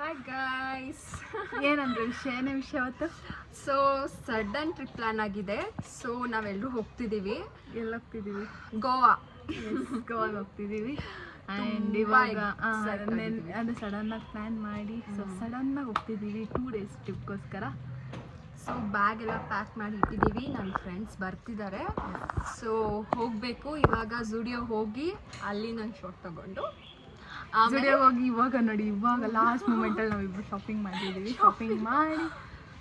Hi guys. ಏನಂದ್ರೆ ಏನೇ ವಿಷಯ ಅವತ್ತು? ಸೊ ಸಡನ್ ಟ್ರಿಪ್ ಪ್ಲಾನ್ ಆಗಿದೆ. ಸೊ ನಾವೆಲ್ಲರೂ ಹೋಗ್ತಿದ್ದೀವಿ. ಎಲ್ಲಿ ಹೋಗ್ತಿದ್ದೀವಿ? ಗೋವಾ. ಗೋವಾಗ ಹೋಗ್ತಿದ್ದೀವಿ. ಆ್ಯಂಡ್ ಇವಾಗ ಅದು ಸಡನ್ನಾಗಿ ಪ್ಲ್ಯಾನ್ ಮಾಡಿ ಸಡನ್ನಾಗಿ ಹೋಗ್ತಿದ್ದೀವಿ 2 days ಟ್ರಿಪ್ಗೋಸ್ಕರ. ಸೊ ಬ್ಯಾಗ್ ಎಲ್ಲ ಪ್ಯಾಕ್ ಮಾಡಿ ಇಟ್ಟಿದ್ದೀವಿ. ನನ್ನ ಫ್ರೆಂಡ್ಸ್ ಬರ್ತಿದ್ದಾರೆ. ಸೊ ಹೋಗಬೇಕು ಇವಾಗ. ಜುಡಿಯೋ ಹೋಗಿ ಅಲ್ಲಿ ನಾನು ಶಾರ್ಟ್ ತೊಗೊಂಡು ಜುಡಿಯೋಗೆ ಹೋಗಿ ಇವಾಗ ನೋಡಿ, ಇವಾಗ ಲಾಸ್ಟ್ ಮೂಮೆಂಟಲ್ಲಿ ನಾವಿಬ್ಬರು ಶಾಪಿಂಗ್ ಮಾಡಿದ್ದೀವಿ. ಶಾಪಿಂಗ್ ಮಾಡಿ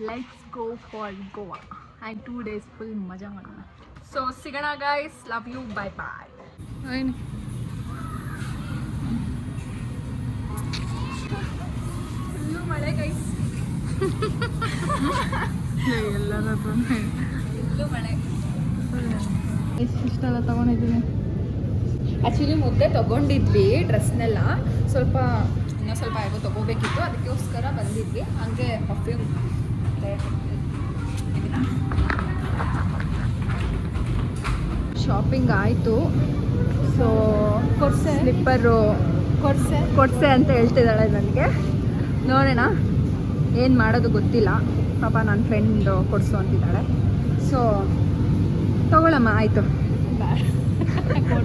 let's go for Goa and 2 days full ಮಜಾ ಮಾಡೋಣ. ಸೊ ಸಿಗೋಣ guys. Love you. Bye bye. Full ಮಳೆ ಗೈಸ್. ಎಲ್ಲರ ಫುಲ್ಲು ಮಳೆ. ಇಷ್ಟೆಲ್ಲ ತೊಗೊಂಡಿದ್ದೀನಿ. ಆ್ಯಕ್ಚುಲಿ ಮುದ್ದೆ ತೊಗೊಂಡಿದ್ವಿ ಡ್ರೆಸ್ನೆಲ್ಲ. ಇನ್ನೂ ಸ್ವಲ್ಪ ಹೇಗೋ ತೊಗೋಬೇಕಿತ್ತು, ಅದಕ್ಕೋಸ್ಕರ ಬಂದಿದ್ವಿ. ಹಾಗೆ ಪರ್ಫ್ಯೂಮ್ ಶಾಪಿಂಗ್ ಆಯಿತು. ಸೊ ಸ್ಲಿಪ್ಪರು ಕೊಡ್ಸೆ ಅಂತ ಹೇಳ್ತಿದ್ದಾಳೆ ನನಗೆ. ನೋಡೋಣ ಏನು ಮಾಡೋದು ಗೊತ್ತಿಲ್ಲ. ಪಾಪ ನನ್ನ ಫ್ರೆಂಡ್ ಕೊಡಿಸು ಅಂತಿದ್ದಾಳೆ. ಸೊ ತಗೊಳಮ್ಮ. ಆಯಿತು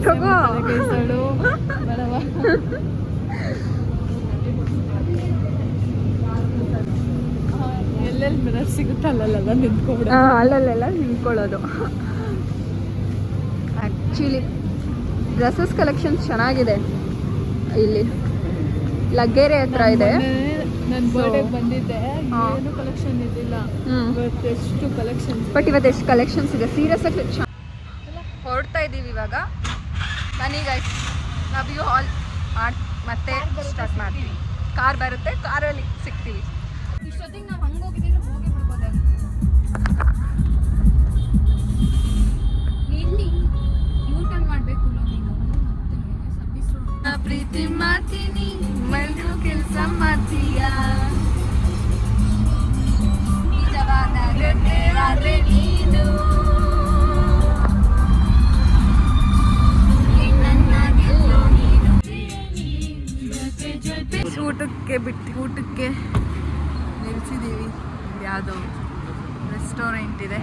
ತಗೋ. ಎಲ್ಲೆಲ್ಲಿ ಮಿರರ್ ಸಿಗುತ್ತೆ ಅಲ್ಲೆಲ್ಲ ನಿಂತ್ಕೊಬಿಡ. ಅಲ್ಲಲ್ಲೆಲ್ಲ ನಿಂತ್ಕೊಳ್ಳೋದು. ಆ್ಯಕ್ಚುಲಿ ಡ್ರೆಸ್ಸಸ್ ಕಲೆಕ್ಷನ್ಸ್ ಚೆನ್ನಾಗಿದೆ. ಇಲ್ಲಿ ಲಗ್ಗೆರೆ ಹತ್ರ ಇದೆ. ನನ್ನ ಬರ್ಡೇಗೆ ಬಂದಿದ್ದೆ, ಏನು ಕಲೆಕ್ಷನ್ ಇದ್ದಿಲ್ಲ. ಎಷ್ಟು ಕಲೆಕ್ಷನ್ಸ್, ಬಟ್ ಇವತ್ತು ಎಷ್ಟು ಕಲೆಕ್ಷನ್ಸ್ ಇದೆ. ಸೀರಿಯಸ್ ಆಗಿ ಹೊರಡ್ತಾ ಇದ್ದೀವಿ ಇವಾಗ. ಬನ್ನಿ ಗೈಸ್, ಲವ್ ಯು ಆಲ್. ಮತ್ತೆ ಸ್ಟಾರ್ಟ್ ಮಾಡ್ತೀವಿ. ಕಾರ್ ಬರುತ್ತೆ, ಕಾರಲ್ಲಿ ಸಿಗ್ತೀವಿ. ಇಷ್ಟೊತ್ತಿಗೆ ನಾವು ಹಂಗೆ ಹೋಗಿದ್ದೀವಿ, ಹೋಗಿ ಬಿಡ್ಬೋದ. ಎಲ್ಲಿ ಯೂಟರ್ನ್ ಮಾಡಬೇಕು ನೀನು. ಪ್ರೀತಿ ಮಾಡ್ತೀನಿ, ಮಲ್ಗೂ ಕೆಲಸ ಮಾಡ್ತೀಯ. ನಿಜವಾದ ಗೆಳೆಯರಾದ್ರೆ ನೀನು. ಊಟಕ್ಕೆ ನಿಲ್ಸಿದ್ದೀವಿ. ಯಾವುದೋ ರೆಸ್ಟೋರೆಂಟ್ ಇದೆ,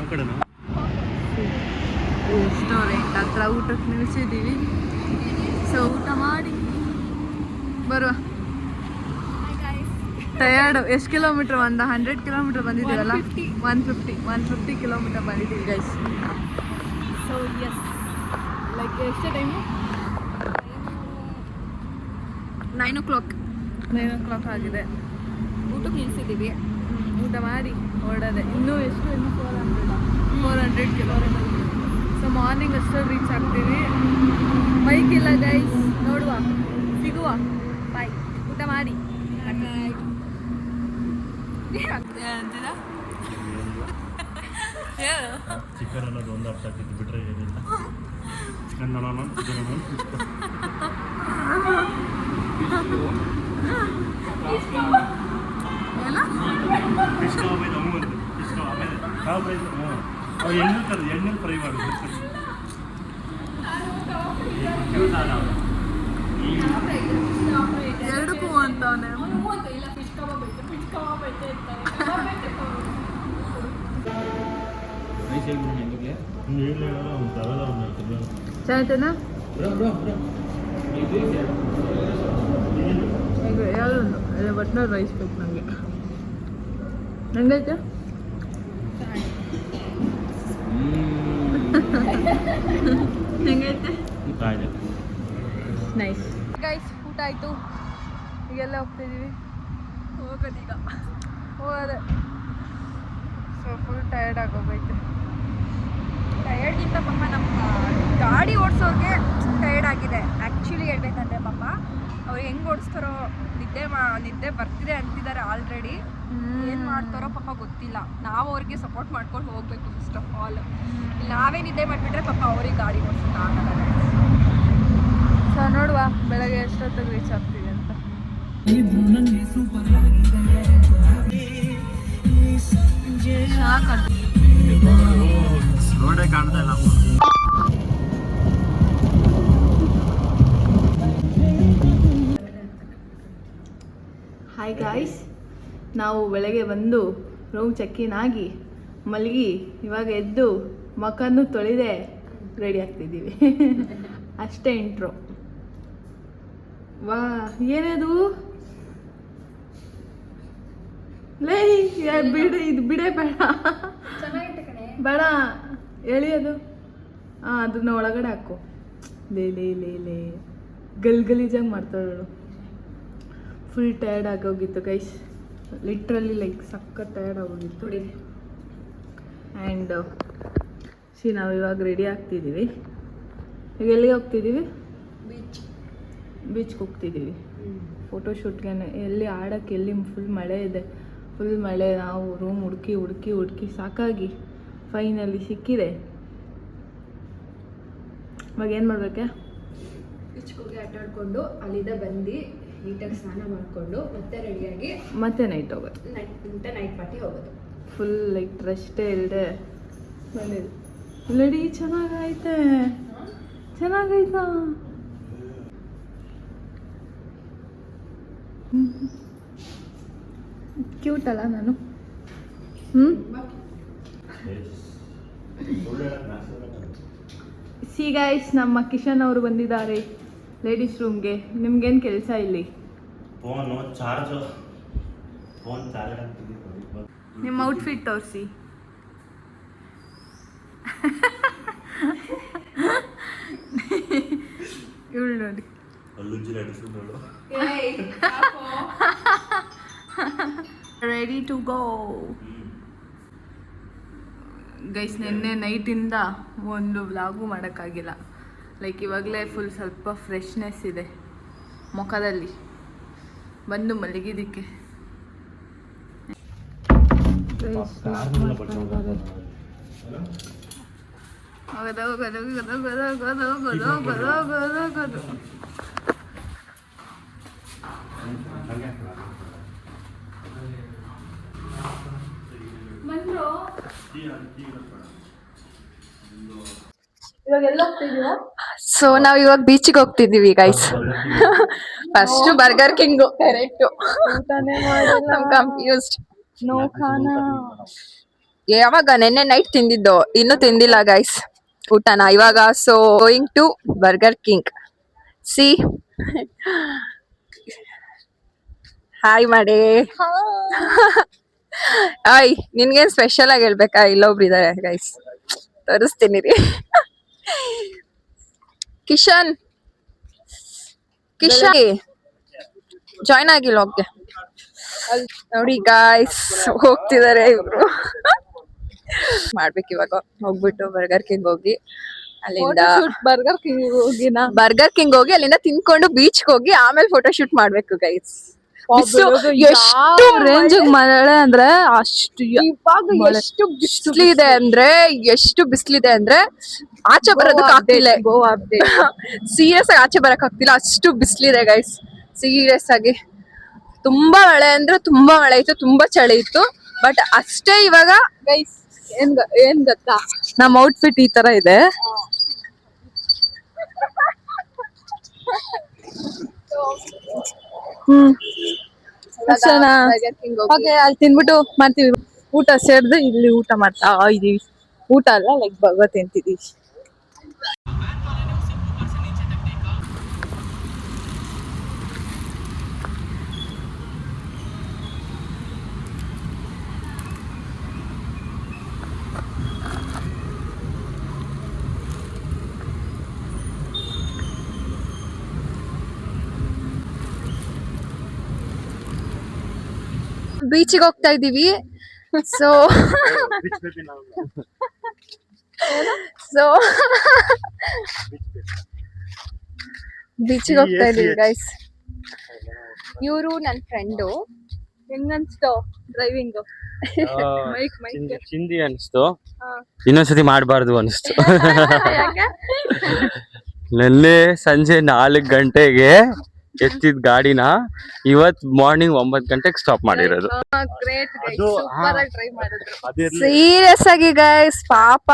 ರೆಸ್ಟೋರೆಂಟ್ ಹತ್ರ ಊಟಕ್ಕೆ ನಿಲ್ಸಿದ್ದೀವಿ. ಸೊ ಊಟ ಮಾಡಿ ಬರುವ. ಟಯರ್ಡು. ಎಷ್ಟು ಕಿಲೋಮೀಟ್ರ್? 100 ಕಿಲೋಮೀಟ್ರ್ ಬಂದಿದ್ದೀವಲ್ಲ. 150 ಕಿಲೋಮೀಟ್ರ್ ಬಂದಿದ್ದೀವಿ ಗೈಸ್. ಸೊ ಎಸ್, ಲೈಕ್ ಎಷ್ಟು ಟೈಮು? 9 o'clock. 9 o'clock ಆಗಿದೆ. ಊಟಕ್ಕೆ ನಿಲ್ಸಿದ್ದೀವಿ. ಊಟ ಮಾಡಿ ಹೊರಡೋದೆ. ಇನ್ನೂ 400 ಕಿಲೋಮೀಟರ್. ಸೊ ಮಾರ್ನಿಂಗ್ ಅಷ್ಟರಲ್ಲಿ ರೀಚ್ ಆಗ್ತೀವಿ. ಬೈಕ್ ಇಲ್ಲ ಗೈಸ್, ನೋಡುವ, ಸಿಗುವ. ಬಾಯ್. ಊಟ ಮಾಡಿ ಚಿಕನ್ ಅನ್ನೋದು ಒಂದು ಅರ್ಥ ಆಗ್ತಿತ್ತು, ಬಿಟ್ಟರೆ ಏನಿಲ್ಲ. ಎಣ್ಣೆ ಫ್ರೈ ಮಾಡೋದು. ಎರಡಕ್ಕೂ ಅಂತವನೇ. ಚೆನ್ನಾಯ್ತೇನಾ? ಯಾವುದೊಂದು ಬಟ್ನರ್ ರೈಸ್ ಬೇಕು ನನಗೆ. ಹೆಂಗೈತೆ? ಹೆಂಗೈತೆ? ನೈಸ್ ಗೈಸ್, ಊಟ ಆಯಿತು. ಈಗೆಲ್ಲ ಹೋಗ್ತಿದ್ದೀವಿ. ಹೋಗೋದೀಗ. ಹೋಗೋದೆ. ಸೊ ಫುಲ್ ಟಯರ್ಡ್ ಆಗೋಗೈತೆ. ಟಯರ್ಡ್ಗಿಂತ ಪಾಪ ನಮ್ಮ ಗಾಡಿ ಓಡಿಸೋರಿಗೆ ಟಯರ್ಡ್ ಆಗಿದೆ. ಆ್ಯಕ್ಚುಲಿ ಹೇಳ್ಬೇಕಂದ್ರೆ ಪಾಪ ಅವ್ರು ಹೆಂಗೆ ಓಡಿಸ್ತಾರೋ, ನಿದ್ದೆ ಬರ್ತಿದೆ ಅಂತಿದ್ದಾರೆ ಆಲ್ರೆಡಿ. ಏನು ಮಾಡ್ತಾರೋ ಪಾಪ ಗೊತ್ತಿಲ್ಲ. ನಾವು ಅವ್ರಿಗೆ ಸಪೋರ್ಟ್ ಮಾಡ್ಕೊಂಡು ಹೋಗಬೇಕು ಫಸ್ಟ್ ಆಫ್ ಆಲ್. ನಾವೇ ನಿದ್ದೆ ಮಾಡಿಬಿಟ್ರೆ ಪಾಪ ಅವ್ರಿಗೆ ಗಾಡಿ ಓಡಿಸೋಕ್ಕಾಗಲ್ಲ. ಸೊ ನೋಡುವ ಬೆಳಗ್ಗೆ ಎಷ್ಟೊತ್ತಿಗೆ ರೀಚ್ ಆಗ್ತೀವಿ ಅಂತ. ರೋಡೇ ಕಾಣ್ತಾ ಇಲ್ಲ. ಹಾಯ್ ಗಾಯ್ಸ್, ನಾವು ಬೆಳಗ್ಗೆ ಬಂದು ರೂಮ್ ಚೆಕ್ಕಿನ್ ಆಗಿ ಮಲಗಿ ಇವಾಗ ಎದ್ದು ಮಕ್ಕನ್ನು ತೊಳೆದೆ ರೆಡಿ ಆಗ್ತಿದ್ದೀವಿ. ಅಷ್ಟೇ ಇಂಟ್ರೋ. ವಾ ಏನದು ಲೇ ಬಿಡು, ಇದು ಬಿಡೇ ಬೇಡ ಬೇಡ ಹೇಳಿ ಅದು. ಹಾಂ ಅದನ್ನ ಒಳಗಡೆ ಹಾಕು. ಲೇ ಲೇ ಲೇ ಲೇ ಗಲೀಜಾಗಿ ಮಾಡ್ತಾಳು. ಫುಲ್ ಟಯರ್ಡ್ ಆಗೋಗಿತ್ತು ಗೈಸ್, ಲಿಟ್ರಲಿ ಲೈಕ್ ಸಖತ್ ಟಯರ್ಡ್ ಆಗೋಗಿತ್ತು. ಆ್ಯಂಡ್ ನಾವು ಇವಾಗ ರೆಡಿ ಆಗ್ತಿದ್ದೀವಿ. ಈಗ ಎಲ್ಲಿಗೆ ಹೋಗ್ತಿದ್ದೀವಿ? ಬೀಚ್ಗೆ ಹೋಗ್ತಿದ್ದೀವಿ ಫೋಟೋಶೂಟ್ಗೆ. ಎಲ್ಲಿ ಆಡೋಕ್ಕೆ, ಎಲ್ಲಿ ಫುಲ್ ಮಳೆ ಇದೆ, ಫುಲ್ ಮಳೆ. ನಾವು ರೂಮ್ ಹುಡುಕಿ ಸಾಕಾಗಿ ಫೈನಲಿ ಸಿಕ್ಕಿದೆ. ಇವಾಗ ಏನು ಮಾಡ್ಬೇಕೆ? ಬೀಚ್ಗೆ ಹೋಗಿ ಆಟ ಆಡ್ಕೊಂಡು ಅಲ್ಲಿಂದ ಬಂದು ನೀಟಾಗಿ ಸ್ನಾನ ಮಾಡಿಕೊಂಡು ಮತ್ತೆ ರೆಡಿಯಾಗಿ ಮತ್ತೆ ನೈಟ್ ಹೋಗೋದು, ನೈಟ್ ಪಾರ್ಟಿ ಹೋಗೋದು. ಫುಲ್ ಲೈಕ್ ರೆಸ್ಟೇ ಇಲ್ಲದೆ ಬಂದಿದ್ದು. ರೆಡಿ ಚೆನ್ನಾಗೈತೆ, ಚೆನ್ನಾಗೈತಾ? ಕ್ಯೂಟ್ ಅಲ್ಲ ನಾನು? ಸಿ ಗೈಸ್, ನಮ್ಮ ಕಿಶನ್ ಅವರು ಬಂದಿದ್ದಾರೆ ಲೇಡೀಸ್ ರೂಮ್ಗೆ. ನಿಮ್ಗೇನು ಕೆಲಸ ಇಲ್ಲಿ? ಫೋನ್ ಚಾರ್ಜ್ ನಿಮ್ಮ ಔಟ್ಫಿಟ್ ತೋರಿಸಿ. ಇವಳು ನೋಡಿ, ರೆಡಿ ಟು ಗೋ ಗೈಸ್. ನಿನ್ನೆ ನೈಟಿಂದ ಒಂದು ವ್ಲಾಗು ಮಾಡೋಕ್ಕಾಗಿಲ್ಲ. ಲೈಕ್ ಇವಾಗಲೇ ಫುಲ್ ಸ್ವಲ್ಪ ಫ್ರೆಶ್ನೆಸ್ ಇದೆ ಮುಖದಲ್ಲಿ ಬಂದು ಮಲಗಿದ್ದಕ್ಕೆ. ಸೊ ನಾವ್ ಇವಾಗ ಬೀಚಿಗೆ ಹೋಗ್ತಿದೀವಿ guys. First Burger King correct. Confused. No ಖಾನಾ. ಯಾವಾಗ ನೆನ್ನೆ ನೈಟ್ ತಿಂದಿದ್ದು, ಇನ್ನು ತಿಂದಿಲ್ಲ ಗೈಸ್ ಊಟನ ಇವಾಗ. So going to Burger King. See hi ಮಾಡಿ. ಆಯ್ ನಿನ್ಗೇನ್ ಸ್ಪೆಷಲ್ ಆಗಿ ಹೇಳ್ಬೇಕಾ? ಇಲ್ಲೊಬ್ರು ಇದಾರೆ ಗೈಸ್, ತೋರಿಸ್ತೀನಿ ರೀ. ಕಿಶನ್ ಜಾಯ್ನ್ ಆಗಿಲ್ಲ. ಹೋಗ್ಗೆ ನೋಡಿ ಗಾಯ್ಸ್, ಹೋಗ್ತಿದಾರೆ ಇಬ್ರು. ಮಾಡ್ಬೇಕು ಇವಾಗ. ಹೋಗ್ಬಿಟ್ಟು ಬರ್ಗರ್ ಕಿಂಗ್ ಹೋಗಿ ಅಲ್ಲಿಂದ ಬರ್ಗರ್ ಕಿಂಗ್ ಹೋಗಿ ಅಲ್ಲಿಂದ ತಿನ್ಕೊಂಡು ಬೀಚ್ಗೆ ಹೋಗಿ ಆಮೇಲೆ ಫೋಟೋ ಶೂಟ್ ಮಾಡ್ಬೇಕು ಗೈಸ್. ಎಷ್ಟು ರೇಂಜ್ ಮಳೆ ಅಂದ್ರೆ ಅಷ್ಟು. ಎಷ್ಟು ಬಿಸಿಲಿದೆ ಅಂದ್ರೆ, ಆಚೆ ಬರೋದಕ್ಕೆ ಆಗ್ತಿಲ್ಲ. ಸೀರಿಯಸ್ ಆಗಿ ಆಚೆ ಬರಕ್ ಆಗ್ತಿಲ್ಲ, ಅಷ್ಟು ಬಿಸಿಲಿದೆ ಗೈಸ್. ಸೀರಿಯಸ್ ಆಗಿ ತುಂಬಾ ಮಳೆ ಅಂದ್ರೆ ತುಂಬಾ ಮಳೆ ಇತ್ತು, ತುಂಬಾ ಚಳಿ ಇತ್ತು. ಬಟ್ ಅಷ್ಟೇ ಇವಾಗ ಗೈಸ್ ಏನ್ ಗೊತ್ತಾ, ನಮ್ಮ ಔಟ್ಫಿಟ್ ಈ ತರ ಇದೆ. ಓಕೆ, ಅಲ್ಲಿ ತಿನ್ಬಿಟ್ಟು ಮಾಡ್ತೀವಿ ಊಟ. ಸೇರ್ದು ಇಲ್ಲಿ ಊಟ ಮಾಡ್ತಾ ಇದೀವಿ. ಊಟ ಅಲ್ಲ, ಲೈಕ್ ಬರ್ಗರ್ ತಿಂತಿದೀವಿ. ಬೀಚಿಗೆ ಹೋಗ್ತಾ ಇದೀವಿ. ಸೊ ಬೀಚಿಗೆ ಹೋಗ್ತಾ ಇದೀವಿ ಗೈಸ್. ಇವರು ನನ್ನ ಫ್ರೆಂಡು. ಹೆಂಗನ್ಸ್ತು ಡ್ರೈವಿಂಗ್? ಚಿಂದಿ ಅನಿಸ್ತು, ಇನ್ನೊಂದ್ಸತಿ ಮಾಡಬಾರ್ದು ಅನಿಸ್ತು. ನೆನ್ನೆ ಸಂಜೆ 4 ಗಂಟೆಗೆ ಎತ್ತಿದ ಗಾಡಿನ ಇವತ್ ಮಾರ್ನಿಂಗ್ 9 ಗಂಟೆಗೆ ಸ್ಟಾಪ್ ಮಾಡಿರೋದು. ಸೀರಿಯಸ್ ಆಗಿ ಗೈಸ್, ಪಾಪ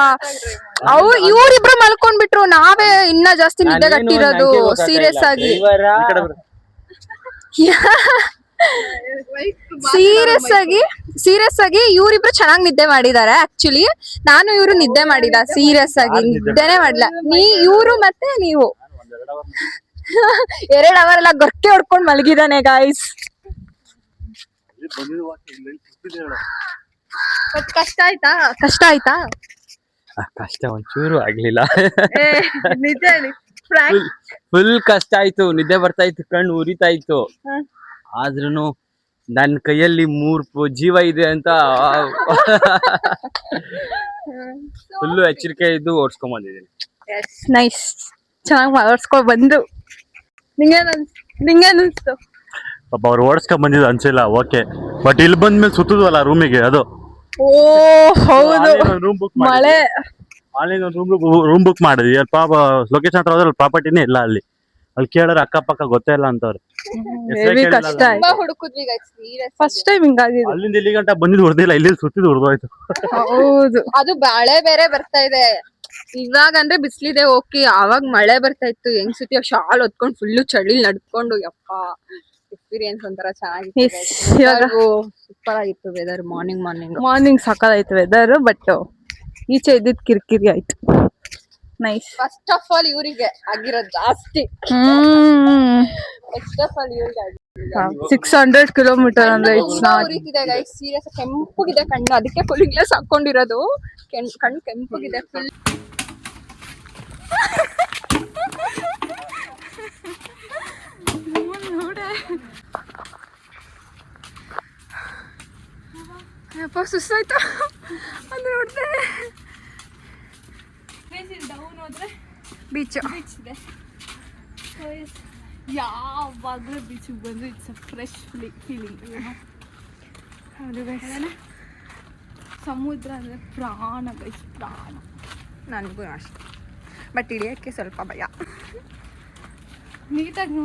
ಇವ್ರಿಬ್ರು ಮಲ್ಕೊಂಡ್ಬಿಟ್ರು, ನಾವೇ ಇನ್ನ ಜಾಸ್ತಿ ನಿದ್ದೆ ಗಟ್ಟಿರೋದು. ಸೀರಿಯಸ್ ಆಗಿ ಸೀರಿಯಸ್ ಆಗಿ ಇವ್ರಿಬ್ರು ಚೆನ್ನಾಗಿ ನಿದ್ದೆ ಮಾಡಿದ್ದಾರೆ. ಆಕ್ಚುಲಿ ನಾನು ಇವ್ರು ನಿದ್ದೆ ಮಾಡಿದ ಸೀರಿಯಸ್ ಆಗಿ ನಿದ್ದೆನೆ ಮಾಡ್ಲ. ಇವ್ರು ಮತ್ತೆ ನೀವು 2 ಅವರ್ ಎಲ್ಲ ಗೊರ್ಕೆ ಹೊಡ್ಕೊಂಡ್ ಮಲಗಿದಾನೆ ಗಾಯ್ಸ್. ಕಷ್ಟ ಆಯ್ತಾ? ಕಷ್ಟ ಒಂಚೂರು ಆಗ್ಲಿಲ್ಲ. ನಿಜ ಫುಲ್ ಕಷ್ಟ ಆಯ್ತು, ನಿದ್ದೆ ಬರ್ತಾ ಇತ್ತು, ಕಣ್ಣು ಉರಿತಾ ಇತ್ತು. ಆದ್ರೂನು ನನ್ ಕೈಯಲ್ಲಿ 3 ಜೀವ ಇದೆ ಅಂತ ಫುಲ್ಲು ಎಚ್ಚರಿಕೆ ಇದ್ದು ಓಡಿಸ್ಕೊಂಡ್ ಬಂದಿದ್ದೀನಿ. ನೈಸ್, ಚೆನ್ನಾಗಿ ಓಡಿಸ್ಕೊಂಡ್ ಬಂದು. ನಿಂಗೇನ್ ಅನ್ಸ್ತು? ಪಾಪ ಅವ್ರು ಓಡಿಸ್ಕೊಂಡ್ ಬಂದಿದ್ದು ಅನ್ಸಿಲ್ಲ, ಓಕೆ. ಬಟ್ ಇಲ್ಲಿ ಬಂದ್ಮೇಲೆ ಸುತ್ತದ್ವಲ್ಲ ರೂಮಿಗೆ, ಅದು ಓ ಹೌದು, ರೂಮ್ ಬುಕ್ ಮಳೆ ಆನ್ಲೈನ್ ರೂಮ್ ಬುಕ್ ಮಾಡಿದ್ವಿ. ಅಲ್ಲಿ ಪಾಪ ಲೊಕೇಶನ್ ಹತ್ರ ಹೋದ್ರೆ ಪ್ರಾಪರ್ಟಿನೇ ಇಲ್ಲ. ಅಲ್ಲಿ ಕೇಳಿದ್ರೆ ಅಕ್ಕಪಕ್ಕ ಗೊತ್ತೇ ಇಲ್ಲ ಅಂತವ್ರೆ. ಕಷ್ಟ ಆಯ್ತು. ಹುಡುಕುದ್ವಿ ಫಸ್ಟ್ ಟೈಮ್ ಹಿಂಗಾಗಿದೆ. ಅಲ್ಲಿಂದ ಇಲ್ಲಿ ಗಂಟ ಬಂದಿದ್ದು ಹೊಡೆದಿಲ್ಲ, ಇಲ್ಲಿ ಸುತ್ತಿದ್ದು ಹೊಡೆದೋಯ್ತು. ಹೌದು, ಅದು ಮಳೆ ಬೇರೆ ಬರ್ತಾ ಇದೆ. ಇವಾಗ ಅಂದ್ರೆ ಬಿಸ್ಲಿದೆ ಓಕೆ, ಅವಾಗ ಮಳೆ ಬರ್ತಾ ಇತ್ತು. ಹೆಂಗ್ ಸುತ್ತಿ ಶಾಲ್ ಹೊತ್ಕೊಂಡು ಫುಲ್ಲು ಚಳಿ ನಡ್ಕೊಂಡು, ಯಪ್ಪ ಎಕ್ಸ್ಪೀರಿಯನ್ಸ್ ಒಂಥರ ಚೆನ್ನಾಗಿತ್ತು. ಇವಾಗ ಸೂಪರ್ ಆಗಿತ್ತು ವೆದರ್. ಮಾರ್ನಿಂಗ್ ಸಕ್ಕತ್ತಾಯ್ತು ವೆದರ್. ಬಟ್ ಈಚೆ ಇದ್ದಿದ್ ಕಿರಿಕಿರಿ ಆಯ್ತು. ನೈಸ್. ಫಸ್ಟ್ ಆಫ್ ಆಲ್ ಇವರಿಗೆ ಆಗಿರೋದು ಜಾಸ್ತಿ. ಫಸ್ಟ್ ಆಫ್ ಆಲ್ ಇವರಿಗೆ 600 ಕಿಲೋಮೀಟರ್ ಅಂದ್ರೆ ಉರಿತಿದೆ ಗೈಸ್. ಸೀರಿಯಸ್ ಕೆಂಪುಗಿದೆ ಕಣ್ಣು, ಅದಕ್ಕೆ ಫುಲ್ ಗ್ಲಾಸ್ ಹಾಕೊಂಡಿರೋದು. ಕಣ್ಣು ಕೆಂಪುಗಿದೆ ಫುಲ್. ಯಪ್ಪ ಸುಸ್ತಾಯ್ತು ಅಂದ್ರೆ ನೋಡ್ದೆ. ಬೀಚ್ ಇದೆ ಯಾವಾಗಲೂ ಬೀಚಿಗೆ ಬಂದು ಇಟ್ಸ್ ಅ ಫ್ರೆಶ್ ಫೀಲಿಂಗ್. ಸಮುದ್ರ ಅಂದರೆ ಪ್ರಾಣ ಗೈಸ್, ಪ್ರಾಣ. ನನಗೂ ಅಷ್ಟೆ, ಬಟ್ ಇಳಿಯೋಕ್ಕೆ ಸ್ವಲ್ಪ ಭಯ. ನೀಟಾಗಿ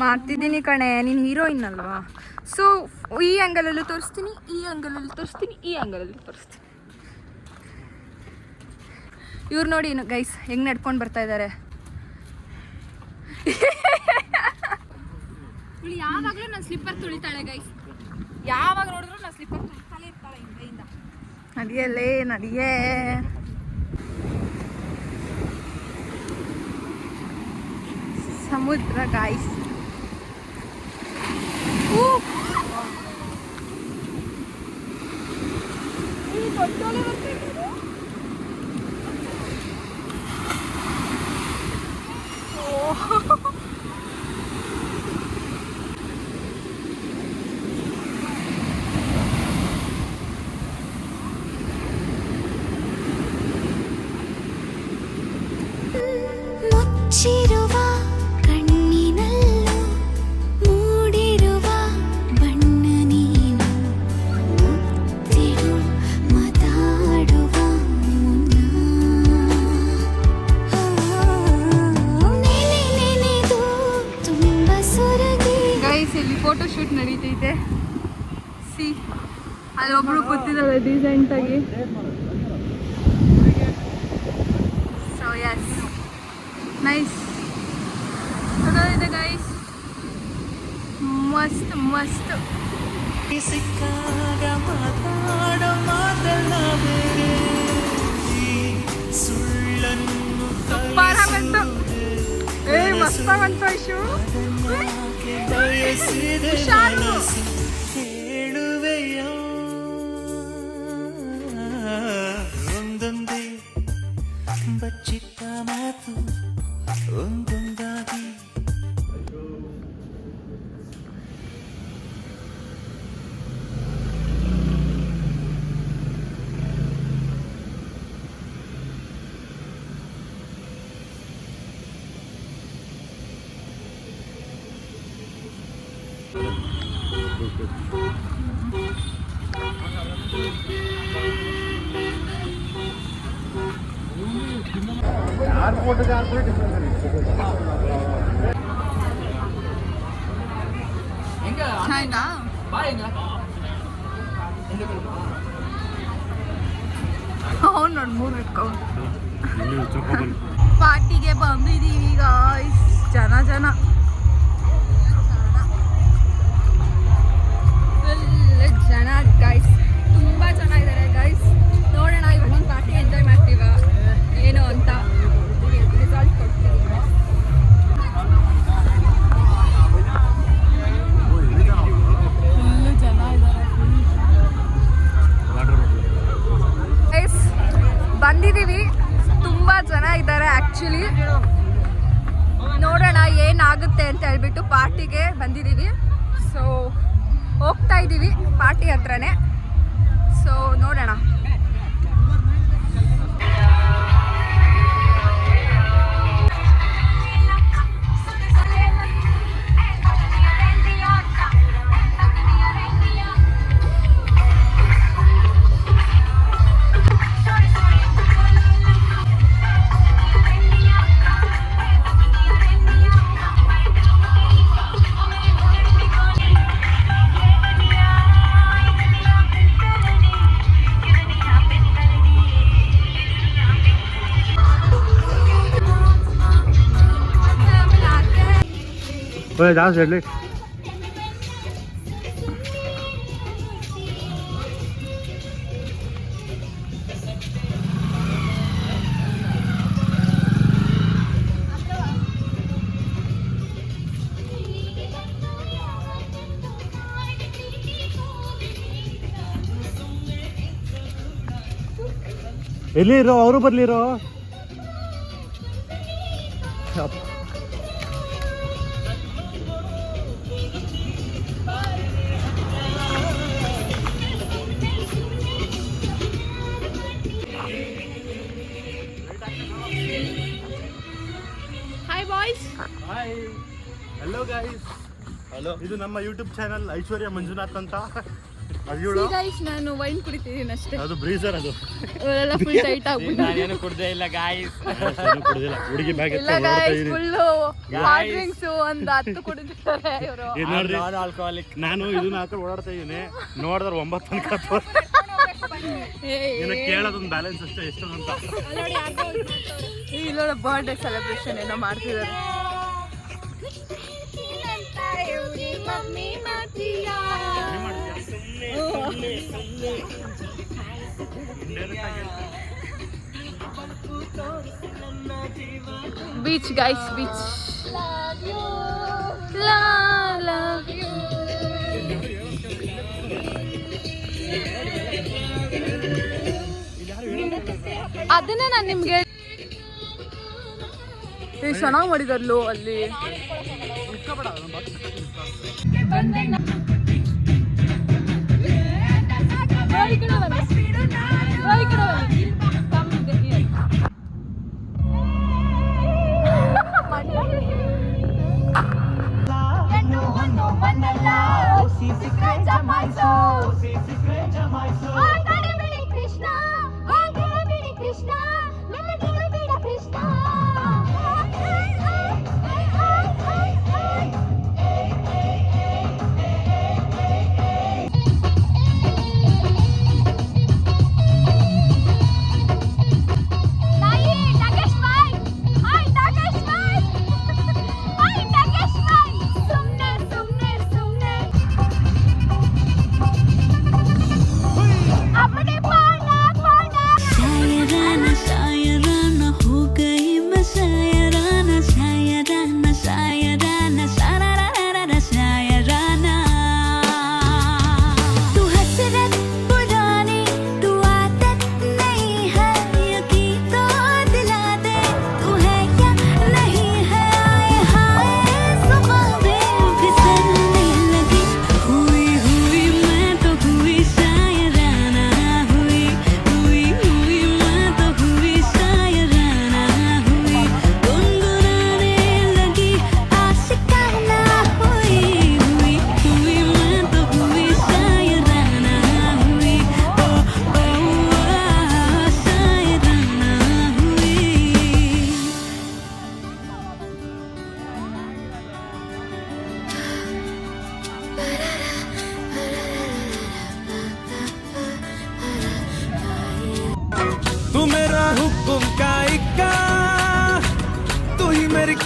ಮಾಡ್ತಿದ್ದೀನಿ ಕಣೆ, ನೀನು ಹೀರೋಯಿನ್ ಅಲ್ವಾ. ಸೊ ಈ ಆ್ಯಂಗಲಲ್ಲೂ ತೋರಿಸ್ತೀನಿ, ಈ ಆ್ಯಂಗಲಲ್ಲೂ ತೋರಿಸ್ತೀನಿ, ಈ ಆ್ಯಂಗಲಲ್ಲೂ ತೋರಿಸ್ತೀನಿ. ಇವ್ರು ನೋಡಿ ಗೈಸ್ ಹೆಂಗ್ ನಡ್ಕೊಂಡು ಬರ್ತಾ ಇದ್ದಾರೆ. ಯಾವಾಗಲೂ ನಾನು ಸ್ಲಿಪ್ಪರ್ ತುಳಿತಾಳೆ ಗೈಸ್, ಯಾವಾಗ ನೋಡಿದ್ರು ನಾನು ಸ್ಲಿಪ್ಪರ್ ತುಳಿತಾಳೆ ಇರ್ತಾಳೆ ಹಿಂದೆಯಿಂದ. ನಡಿಯಲ್ಲೇ ನಡಿಯೇ. ಸಮುದ್ರ ಗೈಸ್. ಮುಚ್ಚಿರುವ ಕಣ್ಣಿನಲ್ಲೂ ಮೂಡಿರುವ ಬಣ್ಣ ನೀನು, ಮುತ್ತಿಡು ಮಾತಾಡುವ ಮುನ್ನ ನೆನೆದು ತುಂಬ ಸೊರಗಿ. ಗೈಸ್ ಇಲ್ಲಿ ಫೋಟೋ ಶೂಟ್ ನಡೀತೈತೆ. ಸಿ ಅಲ್ಲಿ ಒಬ್ರು ಕೂತಿದ್ದಾರೆ ಡೀಸೆಂಟ್ ಆಗಿ. ಸೊ ಯಸ್, ನೈಸ್ ಇದೆ ಗೈಸ್, ಮಸ್ತ್ ಮಸ್ತ್. ಸೂಪರ್ ಬಂತು, ಮಸ್ತ್ ಬಂತು ಐಶು. ಹುಷಾರು. ಒಂದೊಂದೇ ಬಚ್ಚಿಟ್ಟ ಮಾತು ಒಂದೊಂದಾಗಿ. ಚೆನ್ನಾಗಿದಾ? ಅವ್ನು ನೋಡಿ 3 ಇಟ್ಕೊಂಡು ಪಾರ್ಟಿಗೆ ಬಂದಿದ್ದೀವಿ ಗಾಯ್ಸ್. ಜನ ಆ್ಯಕ್ಚುಲಿ ನೋಡೋಣ ಏನಾಗುತ್ತೆ ಅಂತ ಹೇಳ್ಬಿಟ್ಟು ಪಾರ್ಟಿಗೆ ಬಂದಿದ್ದೀವಿ. ಸೊ ಹೋಗ್ತಾ ಇದ್ದೀವಿ ಪಾರ್ಟಿ ಹತ್ರನೇ. ಸೊ ನೋಡೋಣ. ಜಾಸ್ತಿ ಹೇಳಿ ಎಲ್ಲಿರೋ ಅವರು ಬರ್ಲಿರೋ hi boys. Hello guys. Hello, ಇದು ನಮ್ಮ ಯೂಟ್ಯೂಬ್ ಚಾನಲ್ ಐಶ್ವರ್ಯ ಮಂಜುನಾಥ್ ಅಂತ. ಅದು ಗೈಸ್ ನಾನು ವೈನ್ ಕುಡಿತಿದ್ದೀನಿ ಅಷ್ಟೇ. ಅದು ಬ್ರೀಸರ್. ಅದು ಅವರೆಲ್ಲ ಫುಲ್ ಟೈಟ್ ಆಗ್ಬಿಟ್ಟು ಏನು ಕುಡ್ದೇ ಇಲ್ಲ ಗಾಯ್ಸ್. ಕುಡಿದಿಲ್ಲ, ಹುಡುಗಿ ಬ್ಯಾಗ್ ಇಲ್ಲ ಗೈಸ್ ಫುಲ್ಲು ಹಾಟ್ ಡ್ರಿಂಕ್ಸ್ ಒಂದು 10 ಕುಡಿದಿದ್ದಾರೆ ಇವರು. Non alcoholic. ನಾನು ಇದನ್ನ ಹಾಕೊಂಡು ಓಡಾಡ್ತಾ ಇದ್ದೀನಿ. ನೋಡಿದ್ರೆ 9 ತನಕ ಕೇಳೋದೊಂದು ಬ್ಯಾಲೆನ್ಸ್ ಅಷ್ಟೇ ಎಷ್ಟು ಅಂತ. ಇಲ್ಲೋಡ ಬರ್ಡೇ ಸೆಲೆಬ್ರೇಷನ್ ಏನೋ ಮಾಡ್ತಿದ್ದಾರೆ. Beach guys, beach. ಅದನ್ನೇ ನಾನು ನಿಮ್ಗೆ ಚೆನ್ನಾಗಿ ಮಾಡಿದಾರ್ಲು ಅಲ್ಲಿ.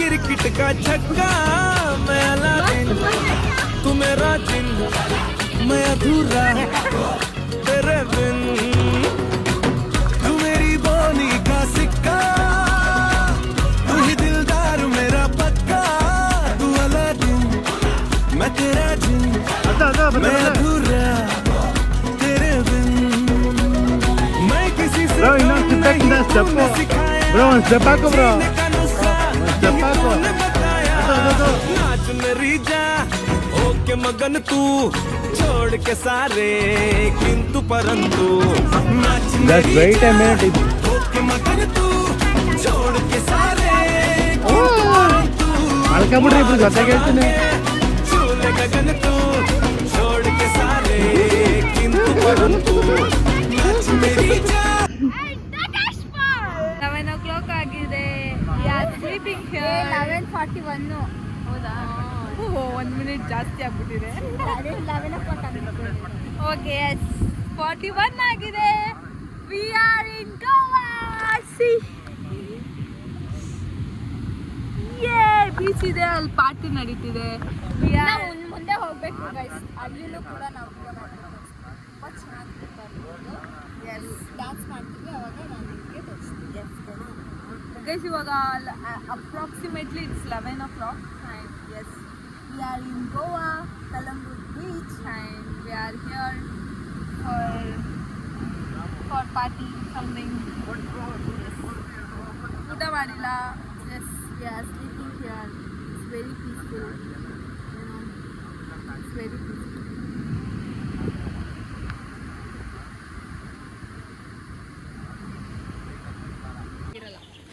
क्रिकेट का छक्का मैं अलादीन, तू मेरा जिन, मैं अधूरा तेरे बिन, तू मेरी बोली का सिक्का, तू ही दिलदार मेरा पक्का, तू अलादीन मैं तेरा जिन, मैं अधूरा तेरे बिन, मैं किसी से नहीं सिखाया, ने बताया नाच मेरी जा ओके मगन तू छोड़ के सारे किंतु परंतु नाच मेरी जा ओके मगन तू छोड़ के सारे झूले गगन तू छोड़ के सारे किंतु परंतु नाच मेरी जा 11 o'clock ಆಗಿದೆ. ಸ್ಲೀಪಿಂಗ್ 11:41. ಹೌದಾ? 1 ಮಿನಿಟ್ ಜಾಸ್ತಿ ಆಗ್ಬಿಟ್ಟಿದೆ. ಓಕೆ, 41 ಆಗಿದೆ. We are in Goa. Beach ಇದೆ, ಅಲ್ಲಿ ಪಾರ್ಟಿ ನಡೀತಿದೆ. ಮುಂದೆ ಹೋಗ್ಬೇಕು ಗೈಸ್. ಅಲ್ಲಿನೂ ಕೂಡ ನಾವು ಡ್ಯಾನ್ಸ್ ಮಾಡ್ತೀವಿ, ಅವಾಗ ನಾನು ನಿಮಗೆ ತೋರಿಸ್ತೀನಿ. ಗೈಸ್, ಇವಾಗ approximately it's 11 o'clock and yes, we are in Goa, Kalangut beach and we are here for party something. Yes. ಊಟ ಮಾಡಿಲ್ಲ. Yes, we are sleeping here. It's very peaceful, you know. It's very peaceful.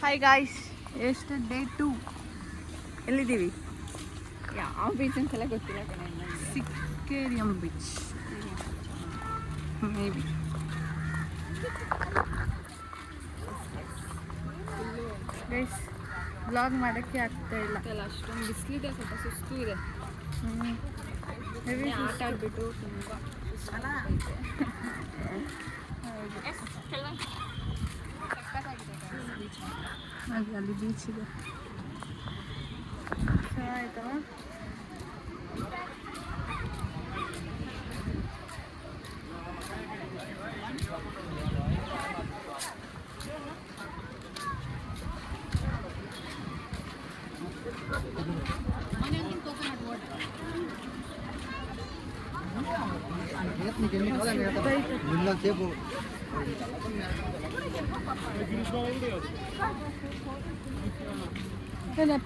Hi guys, ಎಷ್ಟು day 2 ಎಲ್ಲಿದ್ದೀವಿ? ಯಾವ beach ಅಂತೆಲ್ಲ ಗೊತ್ತಿಲ್ಲ ಕಣೆ. ಸಿಕ್ಕೇರಿಯಂ beach maybe. Guys, blog ಮಾಡೋಕ್ಕೆ ಆಗ್ತಾ ಇಲ್ಲ. ಅಷ್ಟೊಂದು ಬಿಸಿಲಿದೆ, ಸ್ವಲ್ಪ ಸುಸ್ತು ಇದೆ. ಆಟ ಆಡ್ಬಿಟ್ಟು ತುಂಬ ಅಲ್ಲಿ ಬೀಚ್ ಇದೆ. ಚೆನ್ನಾಯ್ತವ.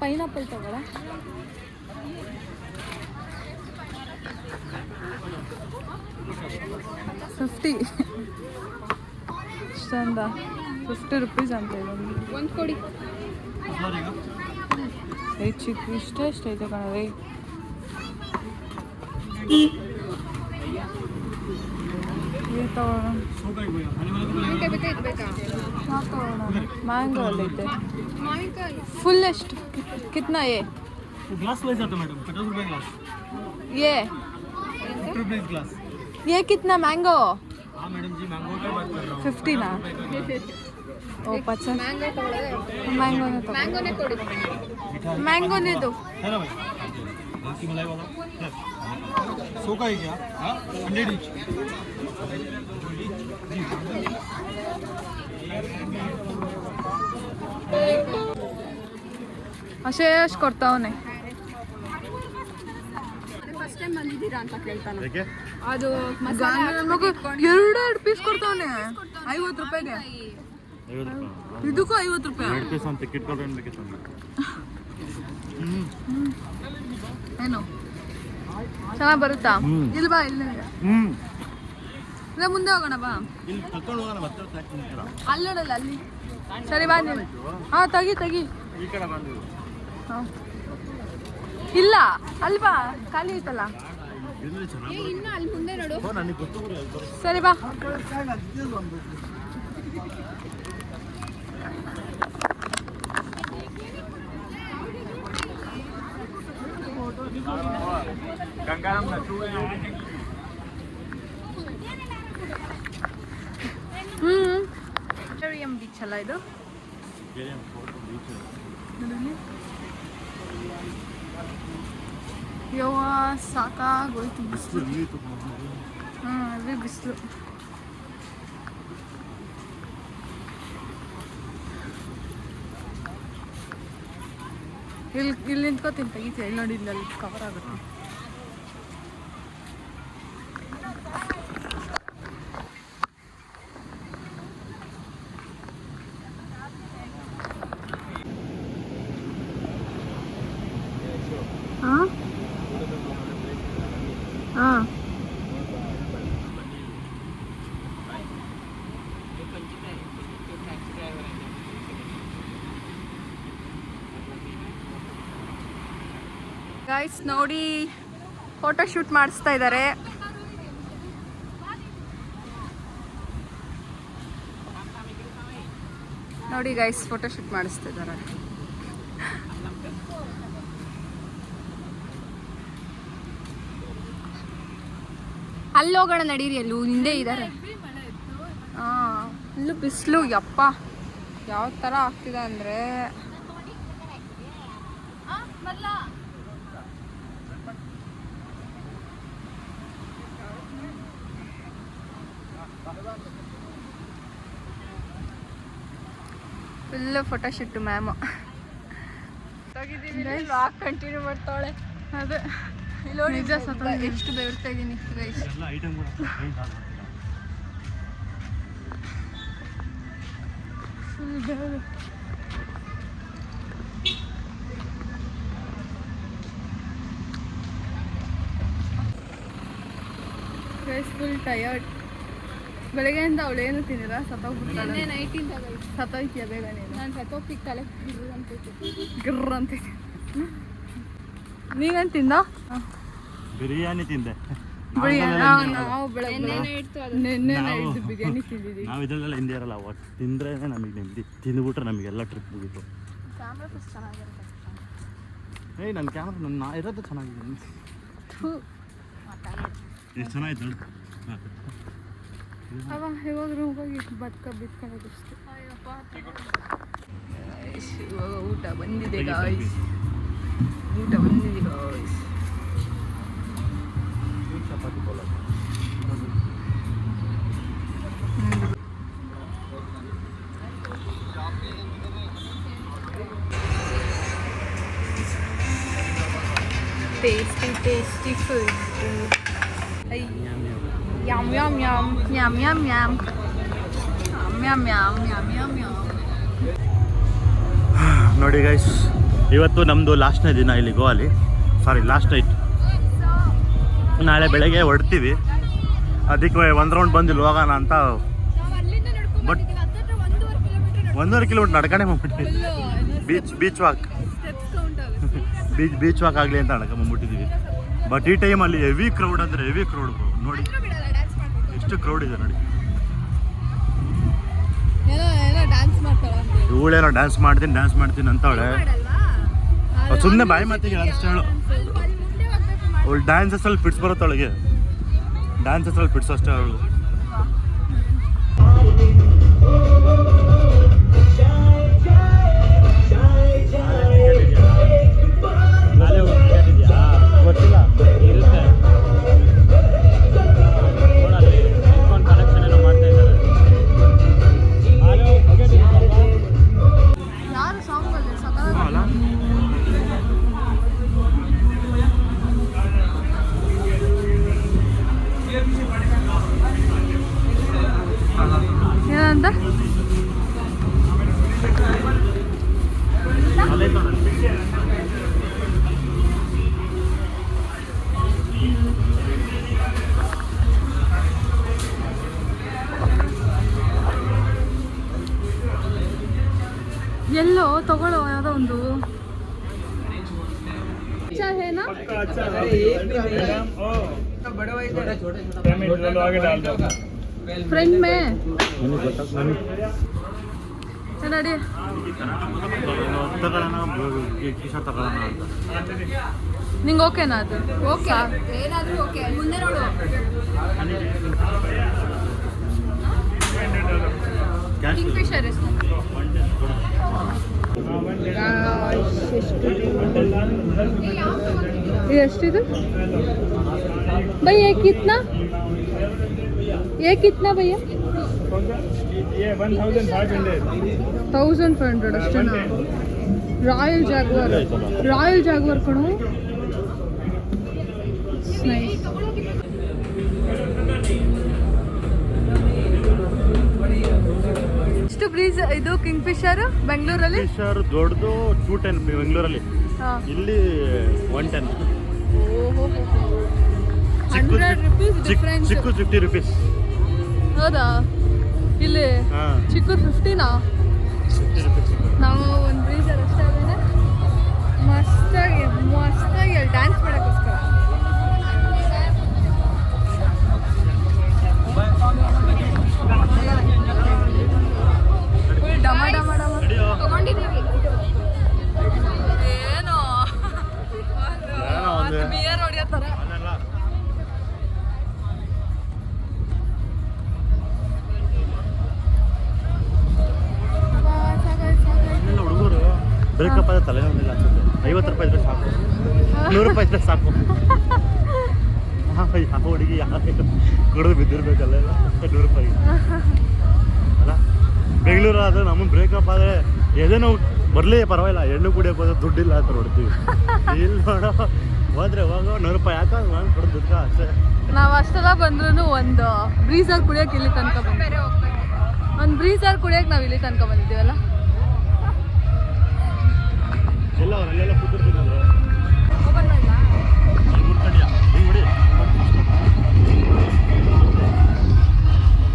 ಪೈನಾಪಲ್ ತಗೊಳ. $50 ಇಷ್ಟೊಂದ ₹50 ಅಂತ ಇದೆ. ಒಂದು ಕೊಡಿ. ಚಿಕ್ಕ ಇಷ್ಟೈತೆ ಕಣವೆ. ಮ್ಯಾಂಗೋ ಅಲ್ಲೈತೆ. ಫುಲ್ ಎಷ್ಟು? ಕಿತ್ನಾ ग्लास वैसा था मैडम, 50 रुपए ग्लास. ये 50 रुपए ग्लास. ये कितना मैंगो? हाँ मैडम जी, मैंगो का बात कर रहा हूँ. 50 ना? ओ 50. ಮ್ಯಾಂಗೋ ತಗೊಳ್ಳೋದೇ. ಮ್ಯಾಂಗೋನೇ ಕೊಡಿ. ಮ್ಯಾಂಗೋನೇ दो. है ना भाई? की मलाई वाला. 100 का है क्या? हाँ, 100 each. ಅಶೇಷ್ ಕೊಡ್ತಾವನೆ. ಫಸ್ಟ್ ಟೈಮ್ ಬಂದಿದ್ದೀರಾ ಅಂತ ಕೇಳ್ತಾನೆ. ठीक है. ಅದು ನಮಗೂ 2 ಪೀಸ್ ಕೊಡ್ತಾವನೆ ₹50. ಇದಕ್ಕೂ ₹50. 2 ಪೀಸ್ ಒಂದು ಟಿಕೆಟ್ ಕೊಡ್ರಿ ಅನ್ಬೇಕಿತ್ತು. ಏನು ಚೆನ್ನಾಗಿ ಬರುತ್ತಾ? ಇಲ್ಲಿ ಬಾ, ಇಲ್ಲಿ ಇಲ್ಲ ಮುಂದೆ ಹೋಗೋಣ ಬಾ. ಇಲ್ಲಿ ತಕೊಂಡು ಹೋಗೋಣ, ಮತ್ತೆ ಹಾಕ್ತಿರ್ತೀರಾ ಅಲ್ಲಿ ನೋಡಲ್ಲ, ಅಲ್ಲಿ. ಸರಿ ಬಾ ನೀವು. ಹಾಂ, ತೆಗಿ ಈ ಕಡೆ ಬಂದಿದ್ದು. ಹಾಂ, ಇಲ್ಲ ಅಲ್ಲಿ ಬಾ, ಖಾಲಿ ಐತಲ್ಲ. ಇನ್ನು ಅಲ್ಲಿ ಮುಂದೆ ನೋಡು. ನನಗೆ ಗೊತ್ತು. ಸರಿ ಬಾ. ಬೀಚ್ ಅಲ್ಲ ಇದು? ಯವ್ವ ಸಾಕಾಗೋಯ್ತು ಬಿಸಿಲು. ಅದೇ ಬಿಸಿಲು. ಇಲ್ಲಿ ನಿಂತ್ಕೋತೀನಿ, ತೆಗಿತೀಯ? ಇಲ್ಲಿ ನೋಡಿ, ಇಲ್ಲಿ ಕವರ್ ಆಗುತ್ತೆ. ಗೈಸ್ ನೋಡಿ ಫೋಟೋ ಶೂಟ್ ಮಾಡಿಸ್ತಾ ಇದ್ದಾರೆ. ನೋಡಿ ಗೈಸ್ ಫೋಟೋ ಶೂಟ್ ಮಾಡಿಸ್ತಾ ಇದ್ದಾರೆ. ಅಲ್ಲಿ ಹೋಗೋಣ ನಡೀರಿ, ಅಲ್ಲೂ ಹಿಂದೆ ಇದ್ದಾರೆ. ಹಾಂ ಇಲ್ಲೂ ಬಿಸಿಲು ಯಪ್ಪ ಯಾವ ಥರ ಆಗ್ತಿದೆ ಅಂದರೆ full photo shoot ma'am. Lock continue ಮಾಡ್ತಾಳೆ. ಅದೇ ನಿಜ ಎಷ್ಟು ಬೆವರ್ತಾ ಇದ್ದೀನಿ ಗೈಸ್. ಫುಲ್ ಬೆವರು. Guys full tired. ಬೆಳಗ್ಗೆಯಿಂದ ಅವಳೇನು ತಿಂದಿಲ್ಲ, ಸತ್ತೋಗ್ಬಿಡ್ತಾಳೆ. ನೈಟಿಂದ ಸತ್ತೋಯ್ತೀಯ ಬೇಗ ನೀನು. ನಾನು ಸತ್ತೋಗ್ತಿಕ್ತಾಳೆ ಗಿರ್ರ ಅಂತೈತಿ. ನೀವೇನು ತಿಂದ? ಬಿರಿಯಾನಿ ತಿಂದೆ. ನಾವು ಬೆಳಗ್ಗೆ ನಿನ್ನೆ ನೈಟ್ ಬಿರಿಯಾನಿ ತಿಂದಿದ್ದೀವಿ. ನಾವು ಇದರಲ್ಲೆಲ್ಲ ಹಿಂದೆ ಇರಲ್ಲ, ಒಟ್ಟು ತಿಂದ್ರೆ ನಮಗೆ ನೆಮ್ಮದಿ. ತಿಂದ್ಬಿಟ್ರೆ ನಮಗೆಲ್ಲ ಟ್ರಿಪ್ ಮುಗೀತು. ಕ್ಯಾಮ್ರಾ ಫಸ್ಟ್ ಚೆನ್ನಾಗಿರುತ್ತೆ. ಏಯ್ ನನ್ನ ಕ್ಯಾಮ್ರಾ ನನ್ನ ಇರೋದು ಚೆನ್ನಾಗಿದೆ. ಎಷ್ಟು ಚೆನ್ನಾಗಿತ್ತು ನೋಡಿ. ಅವ ಇವಾಗ ರೂಮ್ಗೆ ಹೋಗಿ ಬಿತ್ಕೊಳ್ಳೋದು ಅಷ್ಟೇ. ಇವಾಗ ಊಟ ಬಂದಿದೆ ಗಾಯ್ಸ್, ಊಟ ಬಂದಿದೆ ಗಾಯ್ಸ್. ಚಪಾತಿ ಪೋಲ tasty food. Yum yum yum yum yum yum yum yum yum yum yum. ನೋಡಿ ಗೈಸ್, ಇವತ್ತು ನಮ್ಮದು ಲಾಸ್ಟ್ನೇ ದಿನ ಇಲ್ಲಿ ಗೋವಾಲಿ. ಸಾರಿ ಲಾಸ್ಟ್ ನೈಟ್. ನಾಳೆ ಬೆಳಗ್ಗೆ ಹೊರಡ್ತೀವಿ. ಅದಕ್ಕೆ ಒಂದು ರೌಂಡ್ ಬಂದಿಲ್ಲ ಹೋಗೋಣ ಅಂತ. ಬಟ್ 1.5 ಕಿಲೋಮೀಟರ್ ನಡ್ಕೊಂಡೇ ಬಂದ್ಬಿಟ್ಟಿವಿ. ಬೀಚ್ ವಾಕ್ ಬೀಚ್ ವಾಕ್ ಆಗಲಿ ಅಂತ ನಡ್ಕೊಂಬಂದ್ಬಿಟ್ಟಿದ್ದೀವಿ. ಬಟ್ ಈ ಟೈಮಲ್ಲಿ ಹೆವಿ ಕ್ರೌಡ್ ಅಂದರೆ ಹೆವಿ ಕ್ರೌಡ್ ನೋಡಿ. ಎಷ್ಟು ಕ್ರೌಡ್ ಇದೆ ನೋಡಿ. ಇವಳೇನೋ ಡ್ಯಾನ್ಸ್ ಮಾಡ್ತೀನಿ ಅಂತವಳೆ. ಸುಮ್ಮನೆ ಬಾಯಿ ಮಾತಿಗೆ ಅಷ್ಟೇ ಹೇಳು. ಅವಳು ಡ್ಯಾನ್ಸಸ್ಸಲ್ಲಿ ಪಿಟ್ಸ್ ಬರುತ್ತವಳಿಗೆ. ಡ್ಯಾನ್ಸಸ್ಸಲ್ಲಿ ಪಿಟ್ಸ್ ಅಷ್ಟೇ ಅವಳು. ಗೊತ್ತಿಲ್ಲ ಇರುತ್ತೆ. ಕಲೆಕ್ಷನ್ ಏನೋ ಮಾಡ್ತಾ ಇದ್ದಾರೆ. ಯಾರು ಸಾಂಗ್ ಅಲ್ಲಿ ಅಲ್ಲ ಏನಂತ ಎಲ್ಲೋ ತಗೊಳ್ಳೋ ಯಾವುದೋ ಒಂದು ಹೇನಾ फ्रेंड में नडी ನಿಂಗೆ ಓಕೆನಾ ಅದು? ಓಕೆ ಏನಾದರೂ ಓಕೆ. ಮುಂದೆ ನೋಡು. ಕಿಂಗ್ಫಿಶರ್ ಎಷ್ಟು? ಎಷ್ಟಿದು ಭಯ್ಯ? ये कितना भैया? ये 1500 ಅಷ್ಟೇನಾ? ರಾಯಲ್ ಜಾಗ್ವಾರ್ ಕಣೋ. ಎಷ್ಟು ಪ್ಲೀಸ್ ಇದು ಕಿಂಗ್ಫಿಶರ್ ಬೆಂಗಳೂರಲ್ಲಿ? ಫಿಶರ್ ದೊಡ್ಡದು 210 ಬೆಂಗಳೂರಲ್ಲಿ. ಇಲ್ಲಿ 110. ಚಿಕ್ಕು 50 ರೂಪೀಸ್. ಹೌದಾ? ಇಲ್ಲಿ ಚಿಕ್ಕು 50ನಾ? ನಾವು ಒಂದು ಬ್ರೀಸರ್ ಅಷ್ಟೇ ಮಸ್ತಾಗಿ ಹೋಗಿ ಅಲ್ಲಿ ಡ್ಯಾನ್ಸ್ ಮಾಡೋಕ್ಕೋಸ್ಕರ. ಫುಲ್ ಡಮ ಡಮ ಡಮ ತಗೊಂಡಿದ್ದೀವಿ. ಏನೋ ಒಂದು ಬಿಯರ್ ಹೊಡಿಯೋ ಥರ. ಹುಡುಗರು ಬ್ರೇಕಪ್ ಆದ ತಲೆ ನೋವಿಲ್ಲ ಅನ್ಸುತ್ತೆ. 50 ರೂಪಾಯಿ ಇದ್ರೆ ಸಾಕು, 100 ರೂಪಾಯಿ ಇದ್ರೆ ಸಾಕು. ಯಾವ ಹುಡುಗಿ ಕುಡಿದು ಬಿದ್ದಿರ್ಬೇಕಲ್ಲ 100 ರೂಪಾಯಿ ಅಲ್ಲ. ಬೆಂಗಳೂರು ಆದರೆ ನಮ್ಮನ್ನು ಬ್ರೇಕಪ್ ಆದರೆ ಎದೇನೋ ಬರಲಿ ಪರವಾಗಿಲ್ಲ, ಹೆಣ್ಣು ಕುಡಿಯೋಕೆ ಹೋದ್ರೆ ದುಡ್ಡಿಲ್ಲ ಅಂತ ನೋಡ್ತೀವಿ. ಇಲ್ಲಿ ನೋಡೋ ಹೋದ್ರೆ ಹೋಗೋ 100 ರೂಪಾಯಿ ಯಾಕೆ ನಾನು ಕೊಡೋದು ದುಡ್ಡು ಅಷ್ಟೇ. ನಾವು ಅಷ್ಟೆಲ್ಲ ಬಂದ್ರೂ ಒಂದು ಬ್ರೀಸರ್ ಕುಡಿಯೋಕೆ ಇಲ್ಲಿ ತನಕ ಬೇರೆ ಹೋಗ್ಬೇಕು. ಒಂದು ಬ್ರೀಸರ್ ಕುಡಿಯೋಕೆ ನಾವು ಇಲ್ಲಿ ತನಕ ಬಂದಿದ್ದೀವಲ್ಲ. ಎಲ್ಲ ಅಲ್ಲೆಲ್ಲ ಕೂತಿರ್ತೀನಂದ್ರೆ ಓಪನ್ ಮಾಡಲ್ಲ.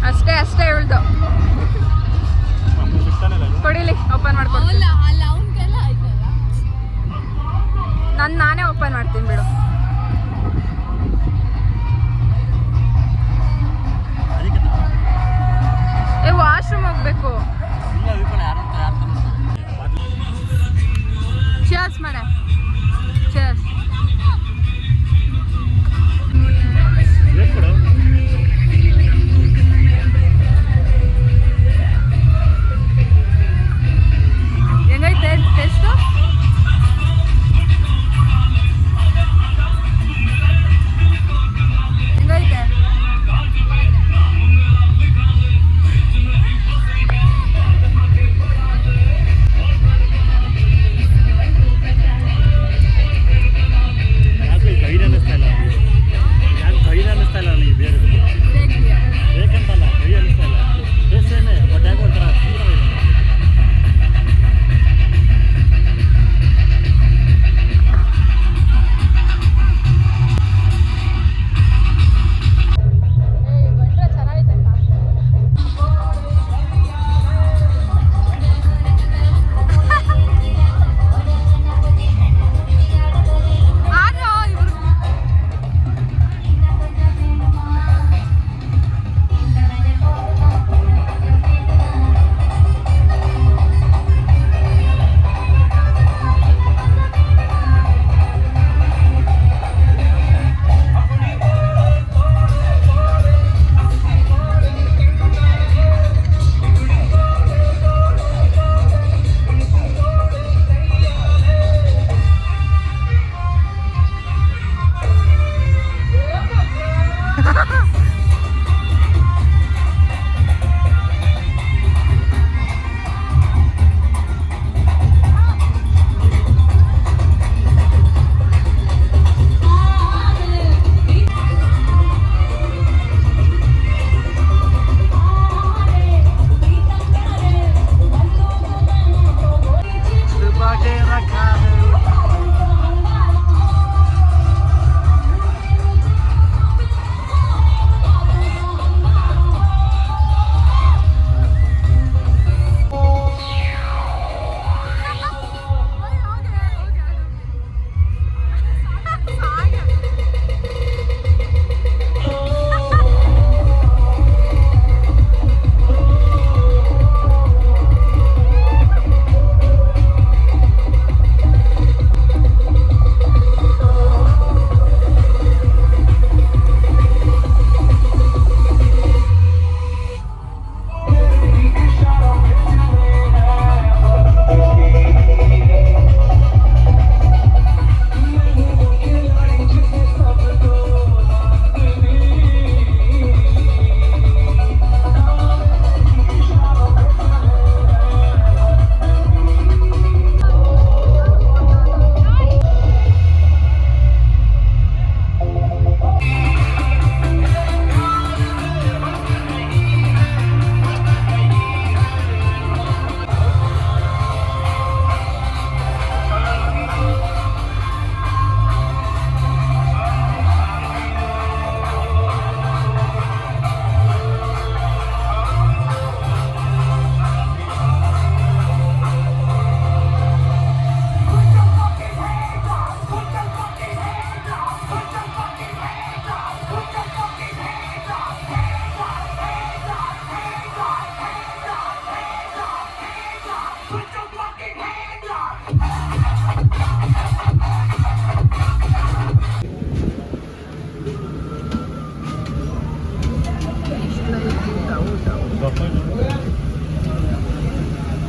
ಅಷ್ಟೇ ಅಷ್ಟೇ ಹೇಳ್ದು ಕೊಡಿಲಿ ಓಪನ್ ಮಾಡ್ಕೊಡ್ತೀನಿ. ನಾನೇ ಓಪನ್ ಮಾಡ್ತೀನಿ ಬಿಡು. ವಾಶ್ರೂಮ್ ಹೋಗ್ಬೇಕು. ಚಿಯರ್ಸ್ ಮಾಡ, ಚಿಯರ್ಸ್. ಹೆಂಗೈತೆ ಟೇಸ್ಟು?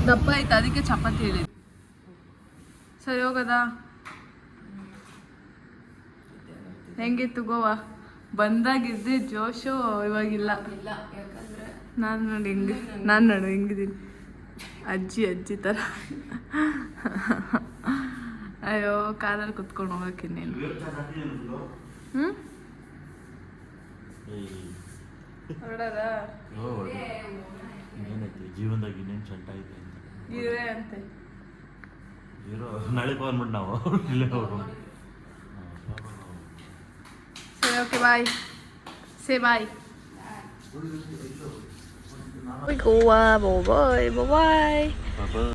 ದಪ್ಪ ಆಯ್ತು, ಅದಕ್ಕೆ ಚಪಾತಿ ಹೇಳಿದ್ದು. ಸರಿ ಹೋಗದ. ಹೆಂಗಿತ್ತು ಗೋವಾ? ಬಂದಾಗಿದ್ದೆ ಜೋಶು, ಇವಾಗಿಲ್ಲ. ನಾನು ನೋಡು ಹೆಂಗಿದ್ದೀನಿ, ಅಜ್ಜಿ ಥರ. ಅಯ್ಯೋ, ಕಾರಲ್ಲಿ ಕುತ್ಕೊಂಡು ಹೋಗಕ್ಕೆ ಇನ್ನೇನು. ಹ್ಞೂ ಹೊರಡದ ಏನೈತಿ ಜೀವನದಾಗ ಇನ್ನೇನು ಚಂಟ ಐತೆ ಅಂತ ಇರೇ ಅಂತೆ. ಇರೋ ನಾಳೆ ಬಂದ್ಬಿಟ್ಟು ನಾವು ಇಲ್ಲೇ ಹೋಗೋಣ. ಸರಿ, ಓಕೆ, ಬಾಯ್. ಸೇ ಬಾಯ್. Goa, bye bye.